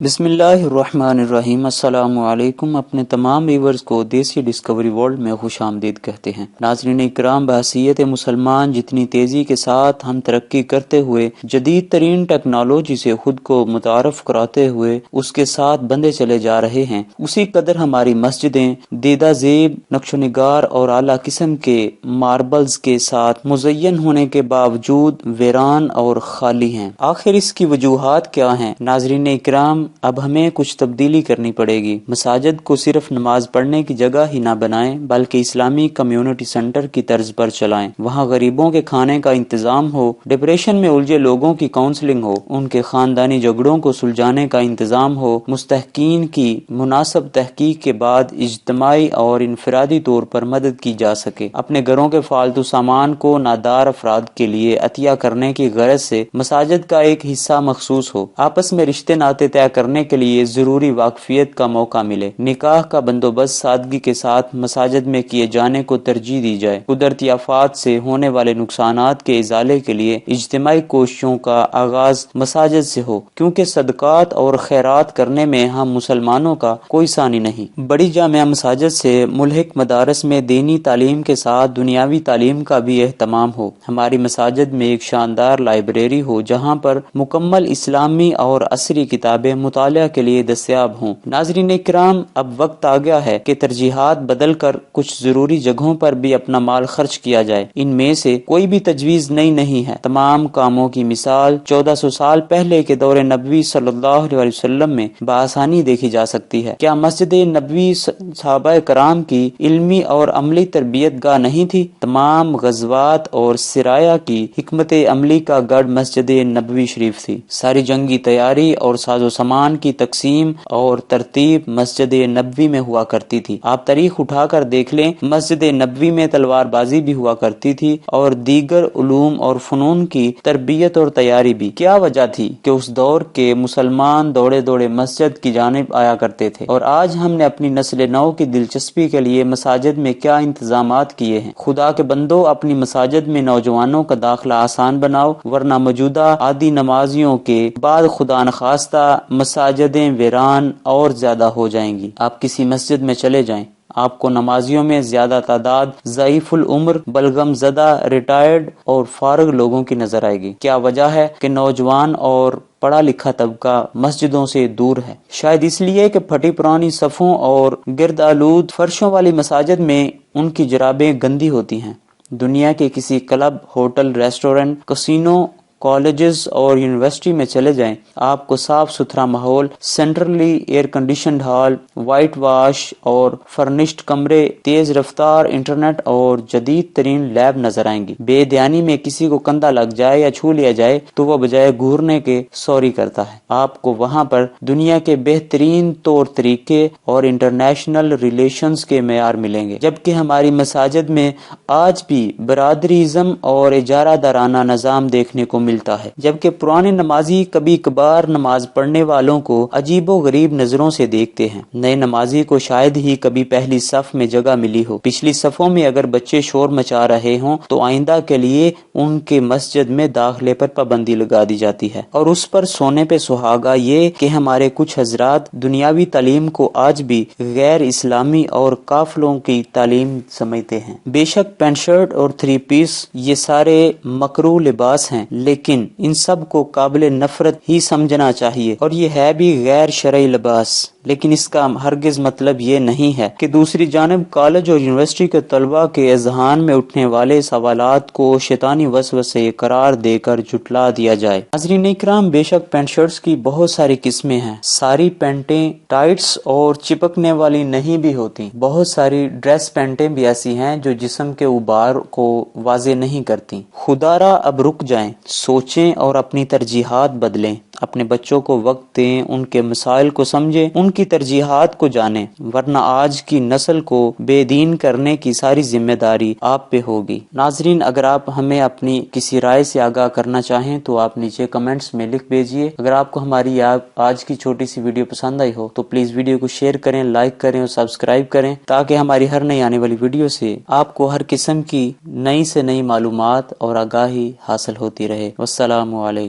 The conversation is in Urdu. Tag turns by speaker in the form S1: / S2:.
S1: بسم اللہ الرحمن الرحیم۔ السلام علیکم۔ اپنے تمام ویورز کو دیسی ڈسکوری ورلڈ میں خوش آمدید کہتے ہیں۔ ناظرین اکرام، بحیثیت مسلمان جتنی تیزی کے ساتھ ہم ترقی کرتے ہوئے جدید ترین ٹیکنالوجی سے خود کو متعارف کراتے ہوئے اس کے ساتھ بندھے چلے جا رہے ہیں، اسی قدر ہماری مسجدیں دیدہ زیب نقش و نگار اور اعلیٰ قسم کے ماربلز کے ساتھ مزین ہونے کے باوجود ویران اور خالی ہیں۔ آخر اس کی وجوہات کیا ہیں؟ ناظرین اکرام، اب ہمیں کچھ تبدیلی کرنی پڑے گی۔ مساجد کو صرف نماز پڑھنے کی جگہ ہی نہ بنائیں بلکہ اسلامی کمیونٹی سینٹر کی طرز پر چلائیں۔ وہاں غریبوں کے کھانے کا انتظام ہو، ڈپریشن میں الجھے لوگوں کی کاؤنسلنگ ہو، ان کے خاندانی جھگڑوں کو سلجھانے کا انتظام ہو، مستحقین کی مناسب تحقیق کے بعد اجتماعی اور انفرادی طور پر مدد کی جا سکے۔ اپنے گھروں کے فالتو سامان کو نادار افراد کے لیے عطیہ کرنے کی غرض سے مساجد کا ایک حصہ مخصوص ہو۔ آپس میں رشتے ناطے طے کرنے کے لیے ضروری واقفیت کا موقع ملے۔ نکاح کا بندوبست سادگی کے ساتھ مساجد میں کیے جانے کو ترجیح دی جائے۔ قدرتی آفات سے ہونے والے نقصانات کے ازالے کے لیے اجتماعی کوششوں کا آغاز مساجد سے ہو، کیونکہ صدقات اور خیرات کرنے میں ہم مسلمانوں کا کوئی ثانی نہیں۔ بڑی جامع مساجد سے ملحق مدارس میں دینی تعلیم کے ساتھ دنیاوی تعلیم کا بھی اہتمام ہو۔ ہماری مساجد میں ایک شاندار لائبریری ہو جہاں پر مکمل اسلامی اور عصری کتابیں مطالعہ کے لیے دستیاب ہوں۔ ناظرین اکرام، اب وقت آ گیا ہے کہ ترجیحات بدل کر کچھ ضروری جگہوں پر بھی اپنا مال خرچ کیا جائے۔ ان میں سے کوئی بھی تجویز نئی نہیں ہے۔ تمام کاموں کی مثال 1400 سال پہلے کے دور نبوی صلی اللہ علیہ وسلم میں بآسانی دیکھی جا سکتی ہے۔ کیا مسجد نبوی صحابہ کرام کی علمی اور عملی تربیت گاہ نہیں تھی؟ تمام غزوات اور سرایا کی حکمت عملی کا گڑھ مسجد نبوی شریف تھی۔ ساری جنگی تیاری اور ساز و سامان کی تقسیم اور ترتیب مسجد نبوی میں ہوا کرتی تھی۔ آپ تاریخ اٹھا کر دیکھ لیں، مسجد نبوی میں تلوار بازی بھی ہوا کرتی تھی اور دیگر علوم اور فنون کی تربیت اور تیاری بھی۔ کیا وجہ تھی کہ اس دور کے مسلمان دوڑے دوڑے مسجد کی جانب آیا کرتے تھے؟ اور آج ہم نے اپنی نسل نو کی دلچسپی کے لیے مساجد میں کیا انتظامات کیے ہیں؟ خدا کے بندو، اپنی مساجد میں نوجوانوں کا داخلہ آسان بناؤ، ورنہ موجودہ عادی نمازیوں کے بعد خدا نخواستہ مساجدیں ویران اور زیادہ ہو جائیں گی۔ آپ کسی مسجد میں چلے جائیں، آپ کو نمازیوں میں زیادہ تعداد ضعیف العمر، بلغم زدہ، ریٹائرڈ اور فارغ لوگوں کی نظر آئے گی۔ کیا وجہ ہے کہ نوجوان اور پڑھا لکھا طبقہ مسجدوں سے دور ہے؟ شاید اس لیے کہ پھٹی پرانی صفوں اور گرد آلود فرشوں والی مساجد میں ان کی جرابیں گندی ہوتی ہیں۔ دنیا کے کسی club, hotel, restaurant, casino, colleges اور یونیورسٹی میں چلے جائیں، آپ کو صاف ستھرا ماحول، centrally year conditioned hall, white wash اور فرنشڈ کمرے، تیز رفتار انٹرنیٹ اور جدید ترین لیب نظر آئیں گی۔ بے دھیانی میں کسی کو کندھا لگ جائے یا چھو لیا جائے تو وہ بجائے گھورنے کے سوری کرتا ہے۔ آپ کو وہاں پر دنیا کے بہترین طور طریقے اور انٹرنیشنل ریلیشنز کے معیار ملیں گے، جبکہ ہماری مساجد میں آج بھی برادری ازم اور اجارہ دارانہ نظام دیکھنے کو ملتا ہے، جبکہ پرانے نمازی کبھی کبھار نماز پڑھنے والوں کو عجیب و غریب نظروں سے دیکھتے ہیں۔ نئے نمازی کو شاید ہی کبھی پہلی صف میں جگہ ملی ہو۔ پچھلی صفوں میں اگر بچے شور مچا رہے ہوں تو آئندہ کے لیے ان کے مسجد میں داخلے پر پابندی لگا دی جاتی ہے، اور اس پر سونے پہ سہاگا یہ کہ ہمارے کچھ حضرات دنیاوی تعلیم کو آج بھی غیر اسلامی اور کافروں کی تعلیم سمجھتے ہیں۔ بے شک پینٹ شرٹ اور 3 پیس یہ سارے مکروہ لباس ہیں، لیکن ان سب کو قابل نفرت ہی سمجھنا چاہیے، اور یہ ہے بھی غیر شرعی لباس، لیکن اس کا ہرگز مطلب یہ نہیں ہے کہ دوسری جانب کالج اور یونیورسٹی کے طلباء کے اذہان میں اٹھنے والے سوالات کو شیطانی وسوسے قرار دے کر جھٹلا دیا جائے۔ ناظرین اکرام، بے شک پینٹ شرٹس کی بہت ساری قسمیں ہیں۔ ساری پینٹیں ٹائٹس اور چپکنے والی نہیں بھی ہوتی۔ بہت ساری ڈریس پینٹیں بھی ایسی ہیں جو جسم کے غبار کو واضح نہیں کرتی۔ خدا را اب رک جائیں، سوچیں اور اپنی ترجیحات بدلیں۔ اپنے بچوں کو وقت دیں، ان کے مسائل کو سمجھیں، ان کی ترجیحات کو جانیں، ورنہ آج کی نسل کو بے دین کرنے کی ساری ذمہ داری آپ پہ ہوگی۔ ناظرین، اگر آپ ہمیں اپنی کسی رائے سے آگاہ کرنا چاہیں تو آپ نیچے کمنٹس میں لکھ بھیجیے۔ اگر آپ کو ہماری آج کی چھوٹی سی ویڈیو پسند آئی ہو تو پلیز ویڈیو کو شیئر کریں، لائک کریں اور سبسکرائب کریں، تاکہ ہماری ہر نئی آنے والی ویڈیو سے آپ کو ہر قسم کی نئی سے نئی معلومات اور آگاہی حاصل ہوتی رہے۔ والسلام علیکم۔